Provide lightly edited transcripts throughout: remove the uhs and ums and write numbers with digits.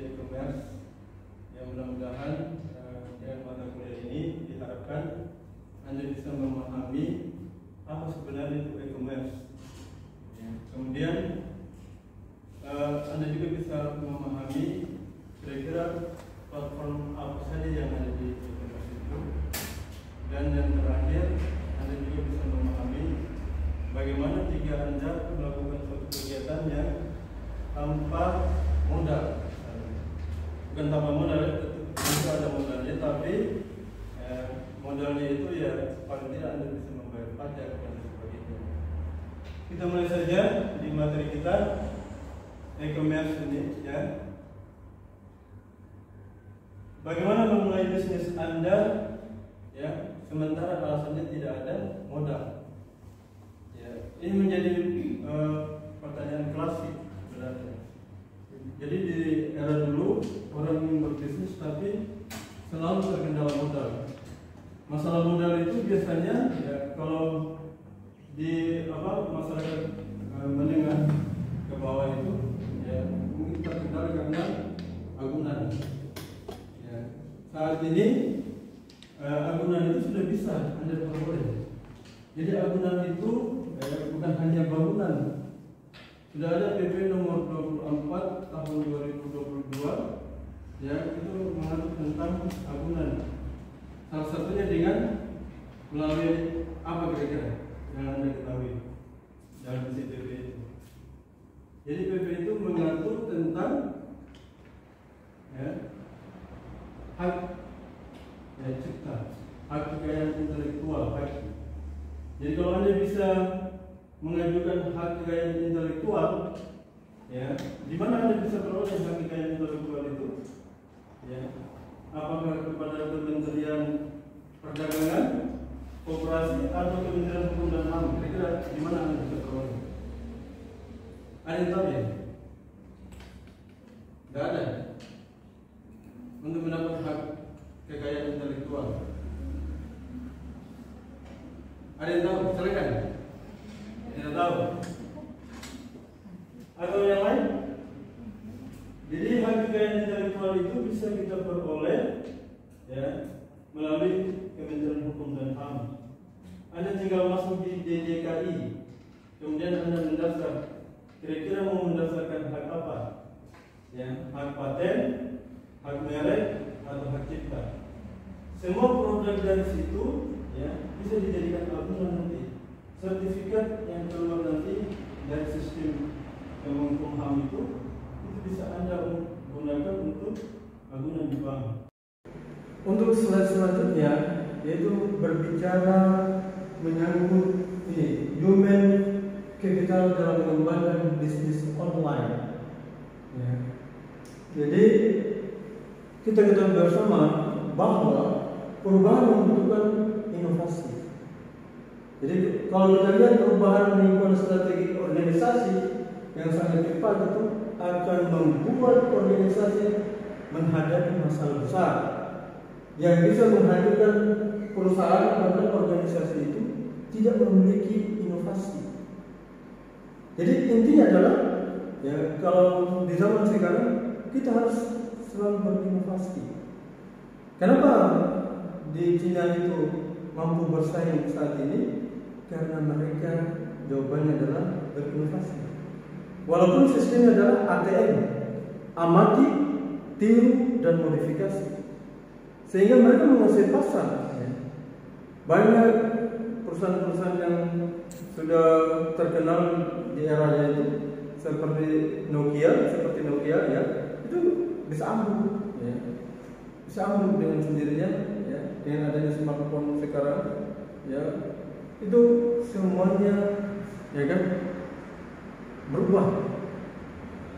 e-commerce. Yang mudah-mudahan dengan mata kuliah ini diharapkan Anda bisa memahami apa sebenarnya itu e-commerce. Kemudian Anda juga bisa memahami kira-kira platform apa saja yang ada di e-commerce itu. Dan yang terakhir, Anda juga bisa memahami bagaimana jika Anda melakukan suatu kegiatan yang tanpa modal. Bukan tanpa modal, tentu ada modalnya, tapi modalnya itu ya paling tidak Anda bisa membayar pajak dan sebagainya. Kita mulai saja di materi kita e-commerce ini, ya. Bagaimana memulai bisnis Anda, ya, sementara alasannya tidak ada modal. Ya, ini menjadi pertanyaan klasik sebenarnya. Jadi di era dulu orang ingin berbisnis tapi selalu terkendala modal. Masalah modal itu biasanya ya kalau di masyarakat menengah ke bawah itu ya mungkin terkendala karena agunan. Ya, saat ini agunan itu sudah bisa Anda peroleh. Jadi agunan itu bukan hanya bangunan. Sudah ada PP nomor 24 tahun 2022, ya, itu mengatur tentang agunan. Salah satunya dengan melalui apa kira-kira yang Anda ketahui dalam isi PP itu. Jadi PP itu mengatur tentang ya, hak cipta, hak kekayaan intelektual, hak. Jadi kalau Anda bisa mengajukan hak kekayaan intelektual, ya, di mana Anda bisa peroleh hak kekayaan intelektual itu? Ya, apakah kepada Kementerian Perdagangan, Koperasi, atau Kementerian Hukum dan HAM? Kira-kira di mana Anda bisa peroleh? Ada yang tahu ya? Tidak ada. Untuk mendapat hak kekayaan intelektual, ada yang tahu? Silakan. Tidak tahu. Atau yang lain? Jadi hak kekayaan intelektual itu bisa kita peroleh ya melalui Kementerian Hukum dan HAM. Anda tinggal masuk di DJKI, kemudian Anda mendaftar. Kira-kira mau mendaftarkan hak apa? Ya, hak paten, hak merek, atau hak cipta. Semua produk dari situ ya bisa dijadikan agunan nanti. Sertifikat yang keluar nanti dari sistem Kemenkumham itu bisa Anda gunakan untuk agunan di bank. Untuk slide selanjutnya yaitu berbicara menyangkut ini human capital dalam mengembangkan bisnis online. Ya. Jadi kita ketahui bersama bahwa perubahan membutuhkan inovasi. Jadi kalau kita lihat perubahan lingkungan strategi organisasi yang sangat cepat itu akan membuat organisasi menghadapi masalah besar yang bisa menghancurkan perusahaan karena organisasi itu tidak memiliki inovasi. Jadi intinya adalah ya kalau di zaman sekarang kita harus selalu berinovasi. Kenapa di Cina itu mampu bersaing saat ini? Karena mereka jawabannya adalah berinovasi. Walaupun sistemnya adalah ATM, amati, tiru, dan modifikasi, sehingga mereka menguasai pasar. Banyak perusahaan-perusahaan yang sudah terkenal di eranya itu, seperti Nokia ya, itu bisa ambruk, ya. Bisa ambruk dengan sendirinya, ya, dengan adanya smartphone sekarang, ya. Itu semuanya ya kan berubah.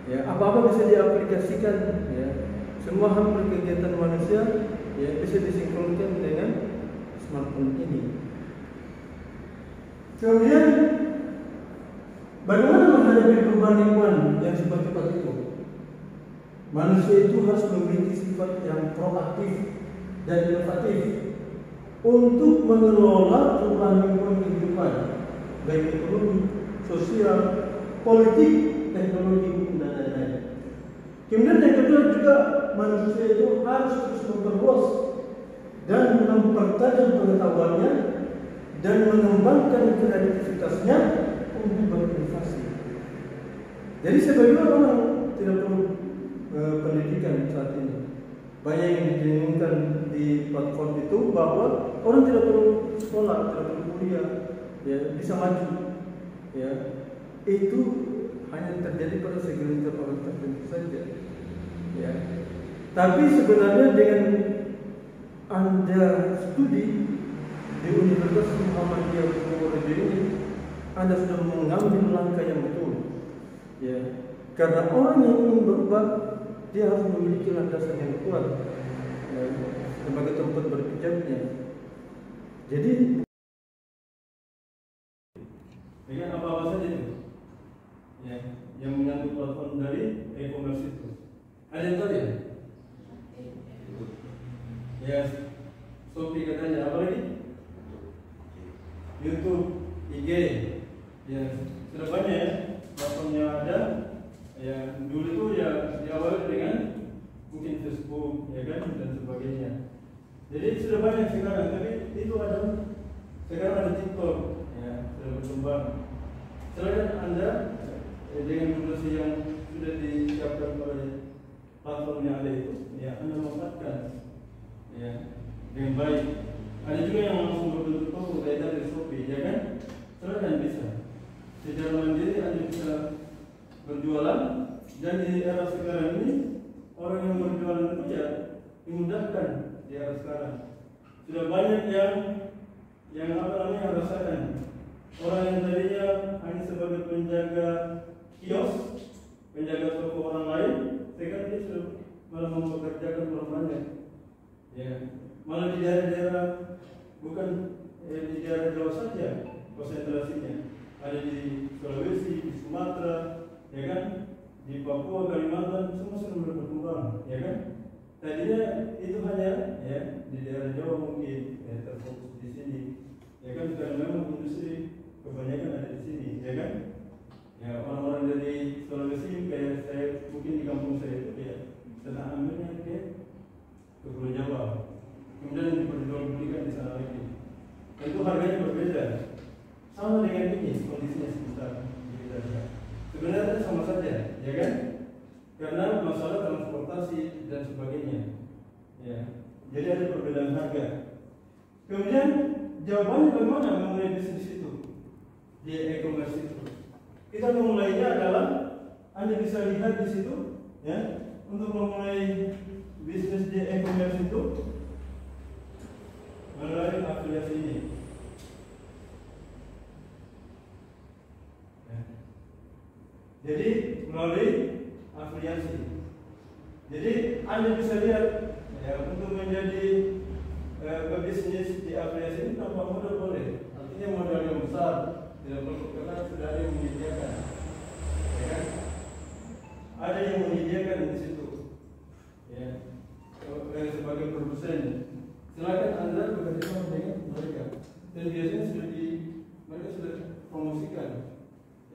Ya, apa-apa bisa diaplikasikan ya. Semua hal berkegiatan manusia ya bisa disinkronkan dengan smartphone ini. Kemudian bagaimana menghadapi perubahan lingkungan yang cepat-cepat itu? Manusia itu harus memiliki sifat yang proaktif dan inovatif untuk mengelola perubahan lingkungan kehidupan, baik ekonomi, sosial, politik, teknologi, dan lain-lain. Kemudian yang kedua juga juga manusia itu harus terus memperluas dan mempertajam pengetahuannya dan mengembangkan kreativitasnya untuk berinovasi. Jadi sebagai orang tidak perlu pendidikan saat ini. Banyak yang didengungkan di platform itu bahwa orang tidak perlu sekolah, tidak perlu kuliah, ya bisa maju. Ya, itu hanya terjadi pada segelintir orang tertentu saja. Ya, tapi sebenarnya dengan Anda studi di Universitas Muhammadiyah Purworejo ini, Anda sudah mengambil langkah yang betul. Ya, karena orang yang ingin berubah, dia harus memiliki landasan yang kuat sebagai tempat berpijaknya. Jadi, dengan apa-apa saja itu, ya, yang menyangkut platform dari e-commerce itu. Ada yang tahu ya? Ya, Shopee katanya, apa lagi? YouTube, IG, ya sudah banyak ya platformnya ada. Ya dulu itu ya diawali dengan mungkin Facebook, ya kan, dan sebagainya. Jadi sudah banyak sekarang, tapi itu ada sekarang ada TikTok, ya sudah berkembang. Silakan Anda dengan durasi yang sudah disiapkan oleh platform yang ada itu, ya Anda manfaatkan, ya dengan baik. Ada juga yang langsung berbentuk toko kayak dari Shopee, ya kan? Silakan bisa. Secara mandiri Anda bisa berjualan, dan di era sekarang ini orang yang berjualan itu ya dimudahkan di era sekarang. Sudah banyak yang apa namanya rasakan. Orang yang tadinya hanya sebagai penjaga kios, penjaga toko orang lain, sekarang dia sudah malah mempekerjakan orang banyak. Ya, malah di daerah-daerah bukan di daerah Jawa saja konsentrasinya. Ada di Sulawesi, di Sumatera, ya kan, di Papua, Kalimantan, semua sudah berkembang, ya kan. Tadinya itu hanya ya di daerah Jawa mungkin ya, terfokus di sini, ya kan, karena memang industri kebanyakan ada di sini, ya kan. Ya orang-orang dari Sulawesi kayak saya mungkin di kampung saya itu ya sedang ambilnya ke Pulau Jawa, kemudian diperjualbelikan di sana lagi. Itu harganya berbeda. Sama dengan ini kondisinya sekitar kita. Sebenarnya sama saja, ya kan? Karena masalah transportasi dan sebagainya. Ya, jadi ada perbedaan harga. Kemudian jawabannya bagaimana mengenai bisnis itu di e-commerce itu? Kita memulainya adalah Anda bisa lihat di situ, ya, untuk memulai bisnis di e-commerce itu melalui afiliasi ini. Jadi melalui afiliasi. Jadi Anda bisa lihat ya, untuk menjadi pebisnis di afiliasi ini tanpa modal boleh. Artinya modal yang besar tidak perlu, karena sudah ada yang menyediakan, ya kan? Ada yang menyediakan di situ, ya, sebagai produsen. Silakan Anda bekerja sama dengan mereka. Dan biasanya mereka sudah promosikan,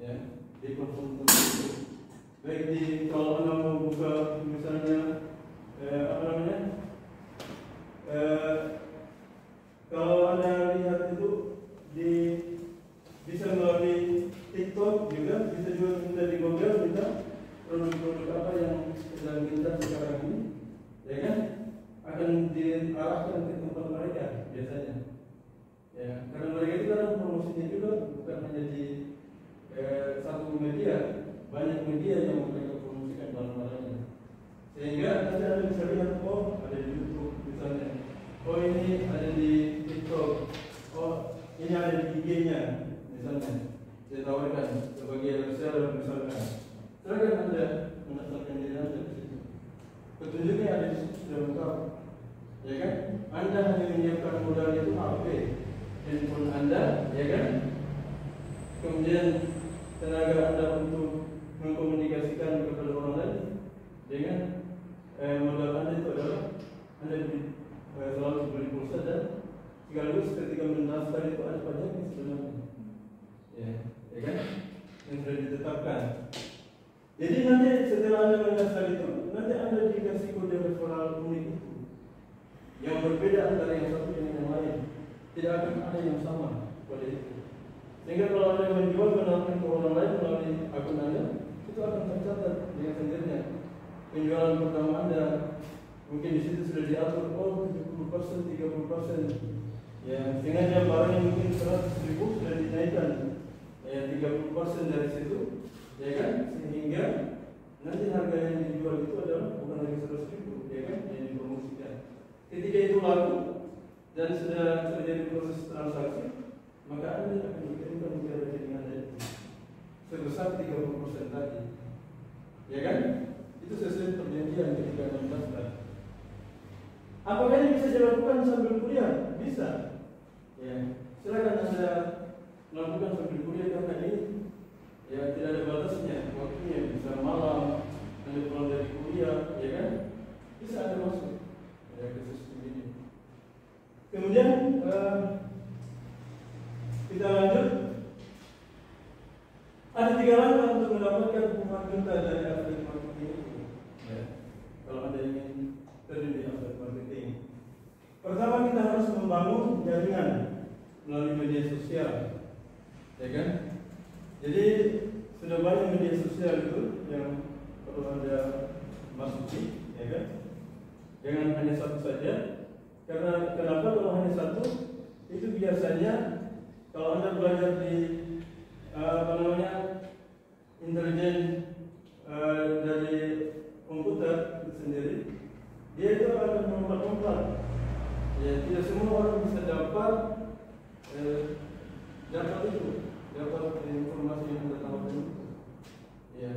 ya. Di platform tertentu, baik di kalau Anda mau buka misalnya apa namanya, kalau Anda lihat itu bisa melalui TikTok juga, bisa juga minta di Google, minta produk-produk apa yang sedang kita sekarang ini, ya kan, akan diarahkan ke tempat mereka biasanya, ya, karena mereka itu kan promosinya juga bukan hanya di satu media, banyak media yang mereka promosikan barang-barangnya, sehingga nanti Anda bisa lihat, oh ada di YouTube misalnya, oh ini ada di TikTok, oh ini ada di IG-nya misalnya, ditawarkan sebagai reseller misalkan. Silakan Anda mendaftarkan diri Anda di situ. Petunjuknya ada di situ sudah lengkap, ya kan? Anda hanya menyiapkan modal itu HP, handphone Anda, ya kan? Kemudian tenaga Anda untuk mengkomunikasikan kepada orang lain dengan modal Anda itu adalah Anda selalu beli pulsa, dan sekaligus ketika mendaftar itu ada pajaknya sebenarnya, ya kan, yang sudah ditetapkan. Jadi nanti setelah Anda mendaftar itu, nanti Anda dikasih kode referral unik itu yang berbeda antara yang satu dengan yang lain, tidak akan ada yang sama pada itu. Sehingga kalau Anda menjual menawarkan ke orang lain melalui akun Anda, itu akan tercatat dengan sendirinya. Penjualan pertama Anda mungkin di situ sudah diatur 70%, 30%, ya, sehingga barang yang mungkin 100.000 sudah dinaikkan ya 30% dari situ, ya kan, sehingga nanti harga yang dijual itu adalah bukan lagi 100.000, ya kan, yang dipromosikan. Ketika itu laku dan sudah terjadi proses transaksi, maka Anda akan dikirimkan ke rekening Anda sebesar 30% tadi, ya kan? Itu sesuai perjanjian ketika Anda mendaftar. Apakah ini bisa dilakukan sambil kuliah? Bisa. Ya, silakan Anda melakukan sambil kuliah karena ini ya tidak ada batasnya waktunya, bisa malam, Anda pulang dari kuliah, ya kan? Bisa Anda masuk ya ke sistem ini. Kemudian kita lanjut. Ada 3 langkah untuk mendapatkan penghargaan dari affiliate marketing itu. Ya, kalau Anda ingin terjun di affiliate marketing, pertama kita harus membangun jaringan melalui media sosial, ya kan? Jadi sudah banyak media sosial itu yang perlu Anda masuki, ya kan? Jangan hanya satu saja. Karena kenapa kalau hanya satu? Itu biasanya kalau Anda belajar di intelijen dari komputer itu sendiri, dia itu akan melompat-lompat. Ya, tidak semua orang bisa dapat informasi yang Anda tawarkan itu. Ya,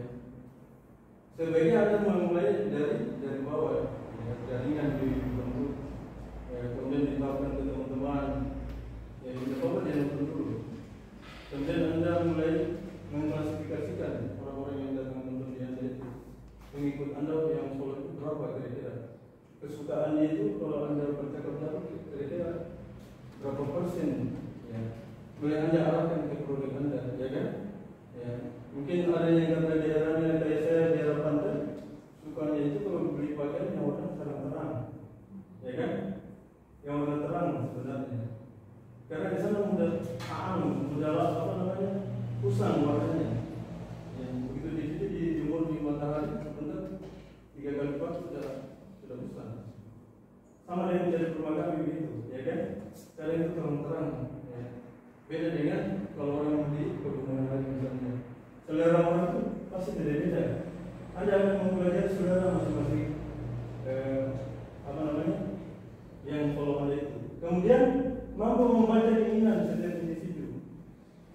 sebaiknya Anda mulai dari bawah, ya, jaringan dibentuk, ya, kemudian ditawarkan ke teman-teman. Ya, dicoba jangan dulu. Kemudian Anda mulai mengklasifikasikan orang-orang yang datang menonton di Anda itu, pengikut Anda yang sholat itu berapa kira-kira, kesukaannya itu kalau Anda bercakap-cakap kira-kira berapa persen, ya. Mulai Anda arahkan ke produk Anda, ya kan? Ya. Mungkin ada yang kata daerahnya kayak saya daerah pantai, sukanya itu kalau beli pakaian yang warna terang-terang, ya kan? Yang warna terang sebenarnya. Karena di sana mudah usang warnanya. Ya, begitu di situ dijemur di matahari sebentar 3 kali lipat sudah usang. Sama dengan menjadi rumah kami begitu, ya kan? Kalian itu terang-terang. Ya. Beda dengan kalau orang di pegunungan lain misalnya. Selera orang itu pasti beda-beda. Anda akan mempelajari selera masing-masing yang follow Anda itu. Kemudian mampu membaca keinginan setiap individu.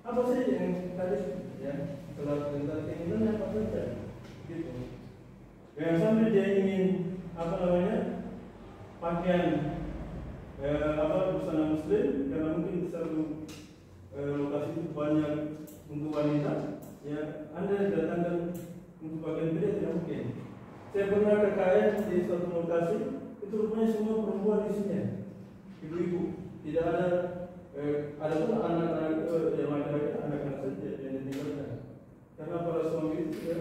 Apa saja yang tadi, ya, setelah tentang keinginan apa saja, gitu. Yang sampai dia ingin pakaian busana muslim, karena mungkin di satu lokasi itu banyak untuk wanita, ya, Anda datangkan untuk pakaian beda tidak mungkin. Saya pernah ke KL di suatu lokasi, itu rupanya semua perempuan isinya, ibu-ibu. Tidak ada pun anak-anak yang laki-laki, anak-anak saja yang ditinggalkan. Karena para suami itu ya,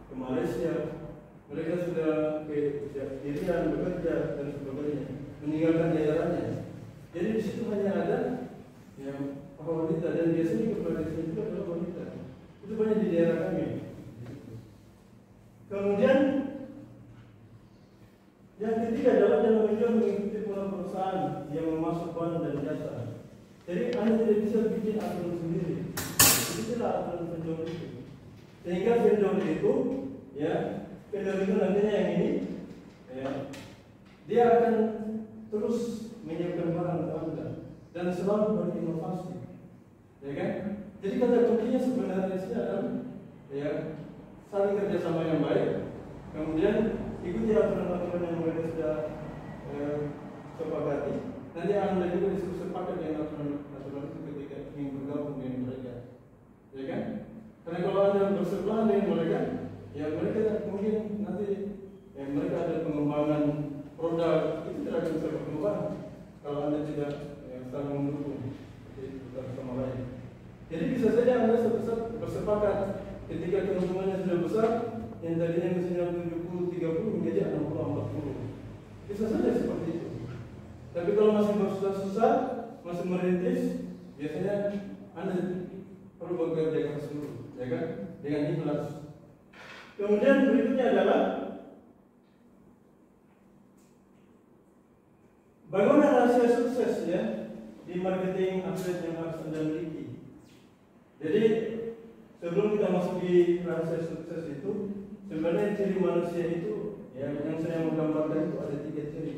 ke Malaysia, mereka sudah ke Irian bekerja dan sebagainya, meninggalkan daerahnya. Jadi di situ hanya ada yang wanita, dan biasanya kepala desa itu adalah wanita. Itu banyak di daerah kami. Kemudian yang ketiga adalah dalam menjual mengikuti pola perusahaan yang memasuk barang dan jasa. Jadi Anda tidak bisa bikin aturan sendiri. Itulah aturan penjual itu. Sehingga vendor itu, ya, vendor itu nantinya yang ini, ya, dia akan terus menyiapkan barang ke Anda dan selalu berinovasi, ya kan? Jadi kata kuncinya sebenarnya sih adalah, ya, saling kerjasama yang baik, kemudian ikuti aturan-aturan yang mereka sudah sepakati. Nanti Anda juga disuruh sepakat dengan aturan itu ketika ingin bergabung dengan mereka, ya kan? Karena kalau Anda bersebelahan dengan mereka, ya mereka mungkin nanti mereka ada pengembangan produk, itu tidak akan bisa berkembang kalau Anda tidak saling mendukung sama lain. Jadi bisa saja Anda bersepakat ketika keuntungannya sudah besar, yang tadinya mesinnya 70-30 bisa saja seperti itu. Tapi kalau masih bersusah-susah, masih merintis, biasanya Anda perlu bekerja keras dulu, ya kan? Dengan ikhlas. Kemudian berikutnya adalah bagaimana rahasia sukses ya di marketing affiliate yang harus Anda miliki. Jadi sebelum kita masuk di rahasia sukses itu, sebenarnya ciri manusia itu ya, yang saya mau gambarkan itu ada 3 ciri.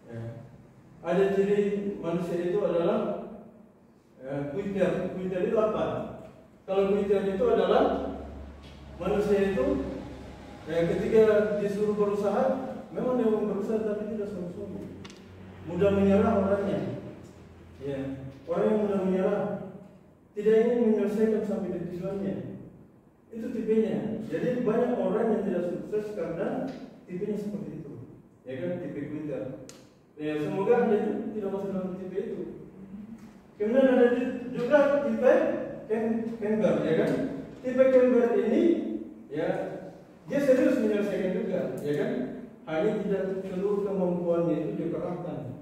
Ya. Ada ciri manusia itu adalah quitter itu apa? Kalau quitter itu adalah manusia itu ketika disuruh berusaha, memang dia mau berusaha tapi tidak sungguh-sungguh, mudah menyerah orangnya. Ya, orang yang mudah menyerah, tidak ingin menyelesaikan sampai di tujuannya. Itu tipenya. Jadi banyak orang yang tidak sukses karena tipenya seperti itu. Ya kan, tipe quitter. Ya, semoga Anda itu tidak masuk dalam tipe itu. Kemudian ada juga tipe Kembar, ya kan? Tipe Kembar ini, ya, dia serius menyelesaikan juga, ya kan? Hanya tidak seluruh kemampuannya itu dikerahkan,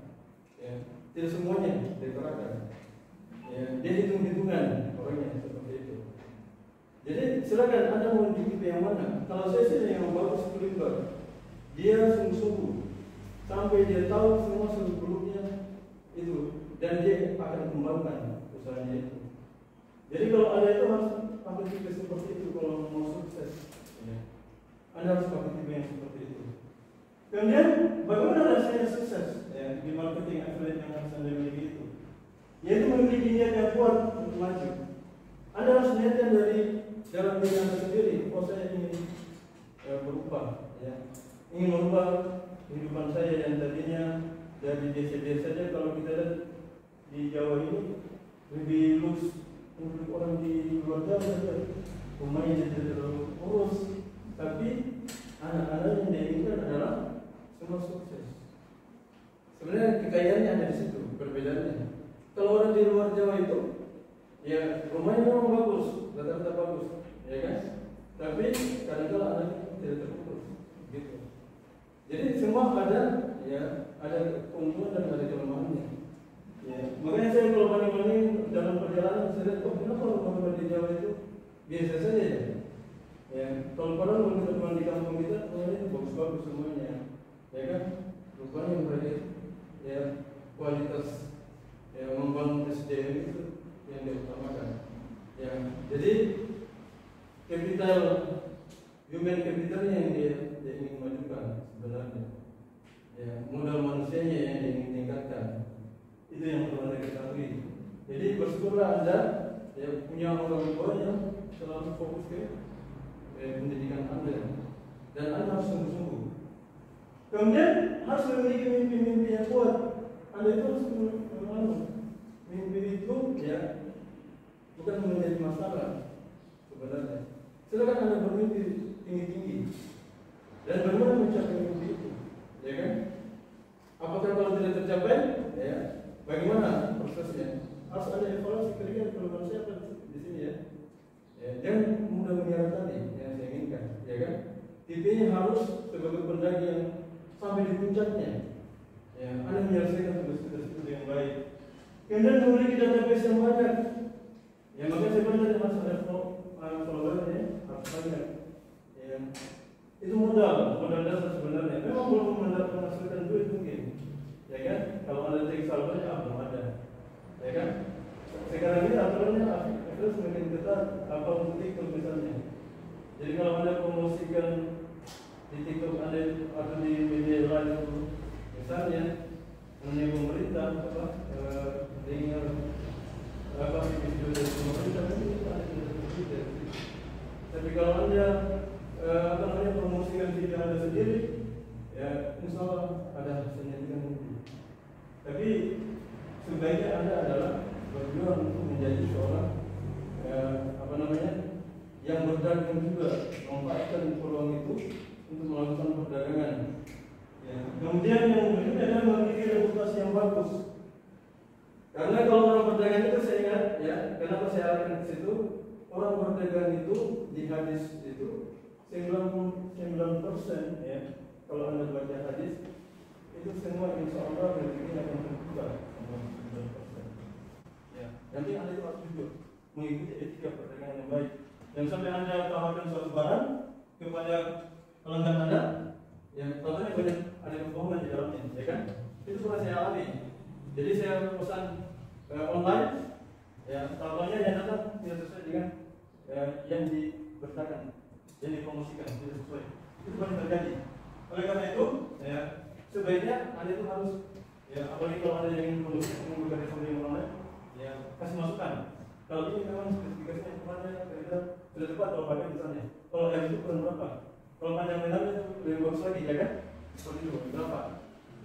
ya, tidak semuanya dikerahkan. Ya, dia hitung-hitungan orangnya seperti itu. Jadi silakan Anda mau di tipe yang mana. Kalau saya sih yang bagus Kembar, dia sungguh-sungguh sampai dia tahu semua seluk-beluknya itu, dan dia akan kembangkan usahanya itu. Jadi kalau Anda itu harus pakai tipe seperti itu kalau mau sukses. Ya. Anda harus pakai tipe yang seperti itu. Kemudian bagaimana rasanya sukses ya, di marketing affiliate yang harus Anda miliki itu? Yaitu memiliki niat yang kuat untuk maju. Anda harus niatkan dari dalam diri Anda sendiri. Oh, saya ingin berubah, ya. Ingin merubah kehidupan saya yang tadinya dari biasa-biasa saja. Kalau kita lihat di Jawa ini lebih luas untuk orang di luar Jawa saja, rumahnya tidak terlalu urus, tapi anak-anak yang diinginkan adalah semua sukses. Sebenarnya kekayaannya ada di situ, perbedaannya. Kalau orang di luar Jawa itu, ya rumahnya memang bagus, rata-rata bagus, ya kan? Tapi kadang-kadang anaknya tidak terurus, gitu. Jadi semua ada, ya, ada keuntungan dan ada kelemahannya. Ya, makanya saya kalau banding-banding dalam perjalanan saya lihat, kenapa rumah-rumah di Jawa itu biasa saja ya? Ya, kalau padahal teman-teman di kampung kita, rumahnya itu bagus-bagus semuanya, ya kan? Rupanya mereka, ya, kualitas, ya, membangun SDM itu yang diutamakan. Ya, jadi kapital, human capitalnya yang dia ingin majukan sebenarnya. Ya, modal manusianya yang ingin tingkatkan. Itu yang perlu Anda ketahui. Jadi bersyukurlah Anda ya, punya orang tua yang selalu fokus ke pendidikan Anda, dan Anda harus sungguh-sungguh. Kemudian harus memiliki mimpi-mimpi yang kuat. Anda itu harus mimpi itu ya bukan menjadi masalah sebenarnya. Silakan Anda bermimpi tinggi-tinggi. Dan bagaimana mencapai mimpi itu? Ya kan? Apakah kalau tidak tercapai, ya, bagaimana prosesnya? Harus ada evaluasi kira-kira kalau manusia apa di sini ya. Ya, dan mudah menyerah tadi yang saya inginkan, ya kan? Tipenya harus sebagai pendaki yang sampai di puncaknya. Ya, Anda menyelesaikan tugas-tugas itu dengan baik. Kemudian memiliki database yang banyak. Ya, makanya sebenarnya harus ada followernya, harus banyak. Ya, itu modal dasar sebenarnya. Memang belum menghasilkan duit mungkin, ya kan? Kalau Anda cek saldonya belum ada, ya kan? Sekarang ini aturannya terus semakin ketat, apa untuk TikTok misalnya. Jadi kalau Anda promosikan di TikTok Anda atau di media lain misalnya mengenai pemerintah dengar video dari pemerintah itu Anda tidak terpikir. Tapi kalau Anda promosikan video Anda sendiri, ya insya Allah ada hasilnya juga nanti. Tapi sebaiknya Anda adalah berjuang untuk menjadi seorang yang berdagang juga, memanfaatkan peluang itu untuk melakukan perdagangan. Ya. Kemudian yang berikutnya adalah memiliki reputasi yang bagus. Karena kalau orang berdagang itu saya ingat, ya, kenapa saya arahkan ke situ? Orang berdagang itu di hadis itu 99%, ya, kalau Anda baca hadis itu semua insya Allah rezeki akan terbuka. Ya, nanti Anda itu harus jujur, mengikuti etika perdagangan yang baik. Dan sampai Anda tawarkan suatu barang kepada pelanggan Anda, yang contohnya banyak ada kebohongan di dalamnya, ya kan? Itu pernah saya alami. Jadi saya pesan online, ya contohnya yang datang tidak sesuai dengan yang diberitakan, yang dipromosikan tidak sesuai. Itu pernah terjadi. Oleh karena itu, ya sebaiknya Anda itu harus, ya apalagi kalau Anda yang ingin menggunakan informasi online, ya kasih masukan. Kalau ini memang spesifikasinya kemana, kira-kira sudah tepat kalau pakai misalnya. Kalau yang itu kurang berapa? Kalau panjang lebarnya itu lebih bagus lagi, ya kan? Seperti itu, berapa?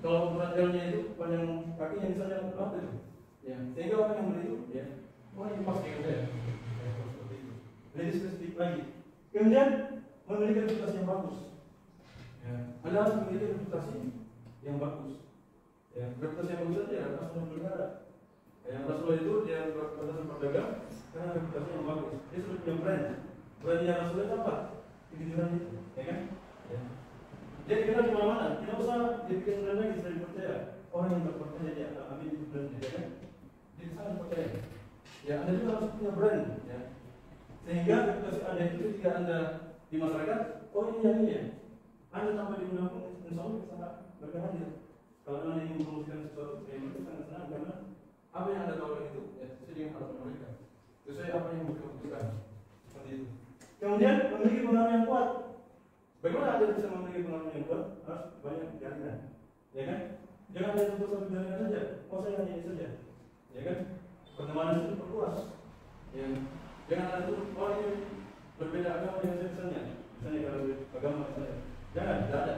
Kalau ukuran L-nya itu panjang kakinya misalnya berapa itu? Ya, sehingga orang yang beli itu, ya, oh ini pas dengan saya. Ya, seperti itu. Lebih spesifik lagi. Kemudian memiliki reputasi yang bagus. Ya, Anda harus memiliki reputasi yang bagus. Ya, reputasi yang bagus saja, Rasulullah berkata. Yang Rasulullah itu dia berkata berdagang karena reputasi yang bagus. Dia sudah punya brand. Brandnya Rasulullah apa? Kejujuran itu, ya kan? Ya. Dia dikenal di mana-mana. Tidak usah dibikin brand lagi, sudah dipercaya. Orang yang berpercaya dia akan ambil itu brandnya, ya kan? Dia sangat percaya. Ya, Anda juga harus punya brand, ya. Sehingga reputasi Anda itu ketika Anda di masyarakat, oh ini yang ini ya. Anda sampai di undang-undang, insya Allah sangat berkehadir. Kalau Anda ingin merumuskan sesuatu yang itu sangat senang karena apa yang Anda tahu itu, ya, sesuai dengan harapan mereka. Sesuai apa yang mereka butuhkan. Seperti itu. Kemudian memiliki pengalaman yang kuat. Bagaimana Anda bisa memiliki pengalaman yang kuat? Harus banyak jalinan, ya kan? Jangan hanya cukup satu jalinan saja. Oh saya hanya ini saja, ya kan? Pertemanan itu perluas. Ya. Jangan ada tuh, oh ini berbeda agama dengan saya misalnya. Misalnya kalau agama misalnya, jangan, tidak ada.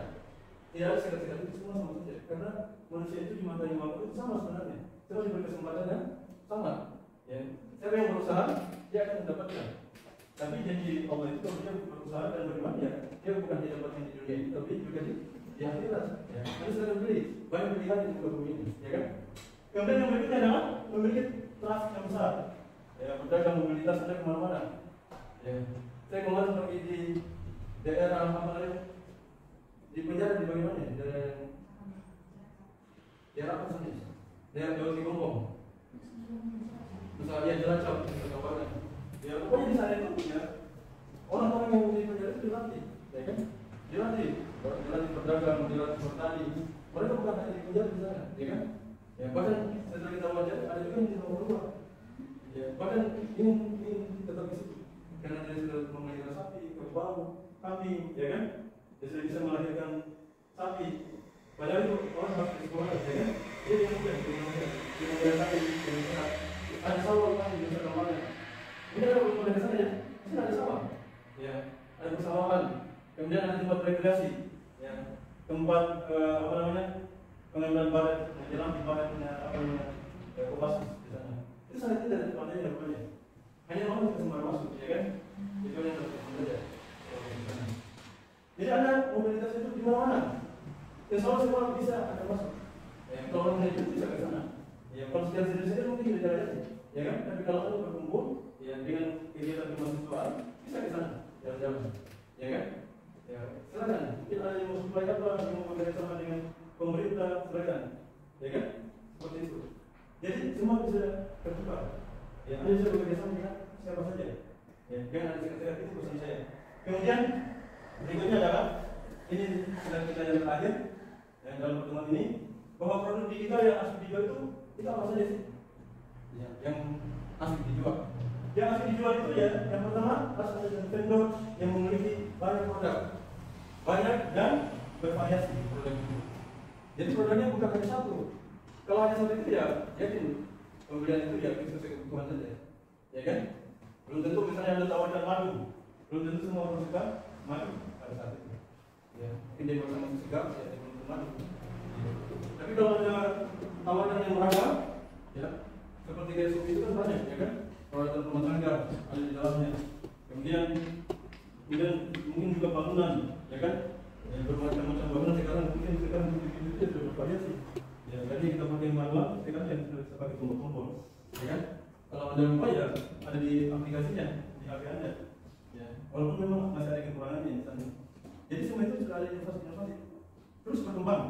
Tidak ada sekat-sekat itu semua sama saja. Karena manusia itu di mata yang Allah itu sama sebenarnya. Semua diberi kesempatan yang sama. Ya. Siapa yang berusaha, dia akan mendapatkan. Tapi janji Allah itu kalau dia berusaha dan beriman, ya, dia bukan dia dapatkan di dunia ini, tapi juga di akhirat. Ya. Anda sedang beli, banyak pilihan di muka bumi ini, ya kan? Kemudian yang berikutnya adalah memiliki trafik yang besar. Ya, berdagang mobilitas Anda kemana-mana. Ya. Saya kemarin pergi di daerah apa namanya? Di penjara di bagaimana? Daerah apa saja? Daerah Jawa Timur. Misalnya Jelacap, kabupaten. Ya, pokoknya di sana itu ya orang-orang yang di penjara itu dilatih, ya kan? Dilatih berdagang, dilatih bertani. Mereka bukan hanya di penjara di sana, ya kan? Ya, bahkan setelah kita wajar ada juga yang di luar. Ya, bahkan ini tetap di situ. Karena dia sudah melahirkan sapi, kerbau, kambing, ya kan? Dia sudah bisa melahirkan sapi. Padahal itu orang harus di sekolah, ya kan? Dia yang muda, dia melahirkan sapi, dia sehat. Ada sawah kan di desa kamarnya. Ini ada belum ada sana ya? Sini ada sawah. Ya, ada persawahan. Kemudian ada tempat rekreasi, ya, tempat apa namanya? Pengambilan barat, jalan di baratnya apa namanya? Kopas di sana. Itu sangat tidak ada tempatnya rupanya. Hanya orang bisa sembarang masuk, ya kan? Itu yang harus saja. Jadi ada mobilitas itu di mana-mana. Insya Allah semua bisa ada masuk. Ya, kalau orang itu bisa ke sana. Ya, kalau sekian sendiri mungkin tidak jalan-jalan, ya kan? Tapi kalau ada berkumpul, ya dengan kegiatan kemahasiswaan bisa ke sana jalan-jalan, ya kan? Ya, silakan. Mungkin ada yang mau supply apa, yang mau bekerjasama dengan pemerintah, silakan, ya kan? Seperti itu. Jadi semua bisa terbuka. Ya, Anda bisa bekerjasama dengan siapa saja. Ya, jangan ada sekat-sekat itu pesan saya. Kemudian berikutnya adalah ini sudah kita yang terakhir, ya, dalam pertemuan ini, bahwa produk digital yang asli dijual itu apa saja sih? Ya, yang asli dijual. Yang asli dijual itu ya, yang pertama harus ada vendor yang memiliki banyak produk, banyak dan bervariasi produk itu. Jadi produknya bukan hanya satu. Kalau hanya satu itu ya, yakin pembelian itu ya sesuai kebutuhan saja, ya kan? Belum tentu misalnya Anda tawarkan madu, belum tentu semua orang suka madu pada saat itu. Ya, mungkin dia bersama segar, ya dia belum madu. Tapi kalau ada tawaran yang beragam, ya, seperti kayak supi itu kan banyak, ya kan? Peralatan rumah tangga ada di dalamnya. Kemudian mungkin juga bangunan, ya kan? Ya, bermacam-macam bangunan sekarang sekarang sudah bervariasi. Ya, jadi kita pakai manual, sekarang yang sudah bisa pakai tombol-tombol, ya kan? Kalau ada lupa ya ada di aplikasinya, di HP Anda. Ya, walaupun memang masih ada kekurangannya di sana. Jadi semua itu sudah ada inovasi-inovasi terus berkembang.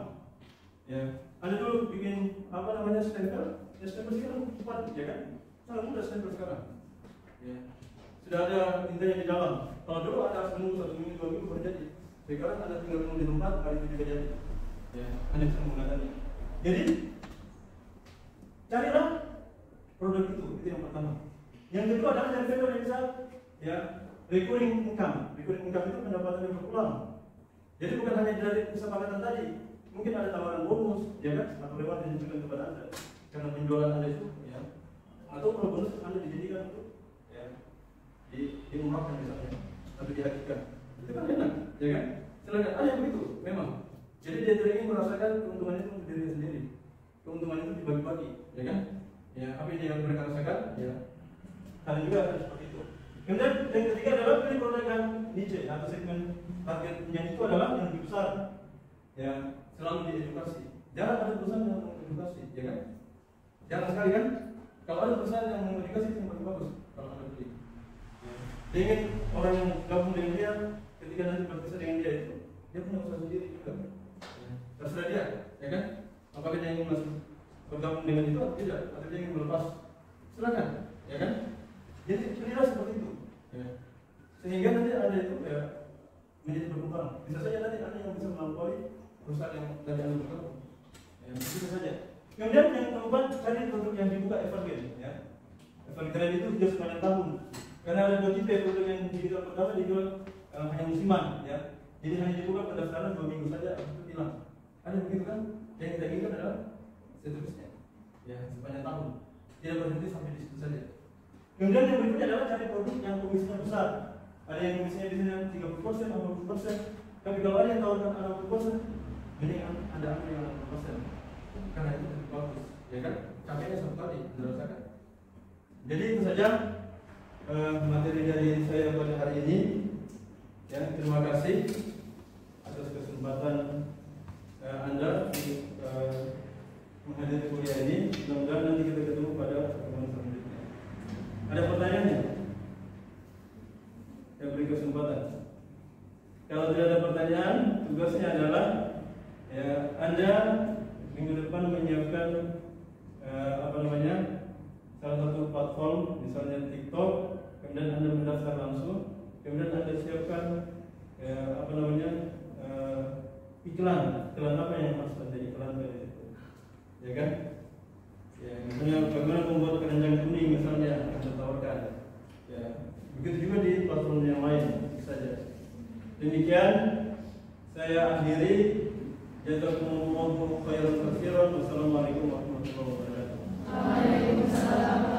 Ya, Anda dulu bikin apa namanya stempel, ya stempel sekarang cepat, ya kan? Sangat mudah stempel sekarang. Ya, sudah ada tintanya di dalam. Kalau dulu ada seminggu, 1 minggu, 2 minggu baru jadi. Sekarang Anda tinggal menunggu di tempat, hari itu juga jadi. Ya, Anda bisa menggunakannya. Jadi, carilah produk itu yang pertama. Yang kedua adalah cari vendor yang bisa, ya, recurring income. Recurring income itu pendapatan yang berulang. Jadi bukan hanya dari kesepakatan tadi, mungkin ada tawaran bonus, ya kan, atau lewat yang diberikan kepada Anda karena penjualan Anda itu, ya, atau kalau bonus Anda dijadikan untuk, ya, diumumkan misalnya, atau dihakikan, itu kan enak, ya kan? Silakan, ada yang begitu, memang. Jadi dia tidak ingin merasakan keuntungan itu untuk dirinya sendiri, keuntungan itu dibagi-bagi, ya kan? Ya, apa yang mereka rasakan, ya, kalian juga akan seperti itu. Kemudian yang ketiga adalah pilih produk yang niche atau segmen targetnya itu adalah yang lebih besar, ya, selalu diedukasi. Jangan ada perusahaan yang mengedukasi, ya kan? Jangan sekali kan? Kalau ada perusahaan yang mengedukasi itu yang paling bagus kalau Anda beli. Dia ingin orang yang gabung dengan dia, ketika nanti berpisah dengan dia itu, dia punya usaha sendiri juga. Terserah dia, ya kan? Apakah dia ingin masuk bergabung dengan itu atau tidak, atau dia ingin melepas, silakan, ya kan? Jadi pilihlah seperti itu, ya. Sehingga nanti Anda itu, ya, menjadi berkembang. Bisa saja nanti Anda yang bisa melampaui perusahaan yang tadi Anda bergabung, ya, bisa saja. Kemudian yang keempat, cari produk yang dibuka evergreen, ya. Evergreen itu juga sepanjang tahun. Karena ada 2 tipe produk yang digital. Pertama dijual hanya musiman, ya. Jadi hanya dibuka pendaftaran 2 minggu saja, habis itu hilang. Ada begitu kan? Yang kita inginkan adalah seterusnya, ya, sepanjang tahun. Tidak berhenti sampai di situ saja. Kemudian yang berikutnya adalah cari produk yang komisinya besar. Ada yang komisinya di sini 30% atau 40%. Tapi kalau ada yang tawarkan 60%, mending Anda ambil yang 60%. Karena itu lebih bagus, ya kan? Capeknya satu kali, Anda rasakan. Jadi itu saja materi dari saya pada hari ini. Ya, terima kasih atas kesempatan Anda untuk menghadiri kuliah ini. Mudah-mudahan nanti kita ketemu pada pertemuan selanjutnya. Ada pertanyaannya? Yang beri kesempatan. Kalau tidak ada pertanyaan, tugasnya adalah, ya, Anda minggu depan menyiapkan salah satu platform, misalnya TikTok, kemudian Anda mendaftar langsung, kemudian Anda siapkan iklan apa yang harus ada iklan dari itu, ya kan? Ya, misalnya bagaimana membuat keranjang kuning misalnya Anda tawarkan, ya, begitu juga di platform yang lain saja. Demikian saya akhiri. Jazakumullahu khairan katsiran. Wassalamualaikum warahmatullahi wabarakatuh. Waalaikumsalam.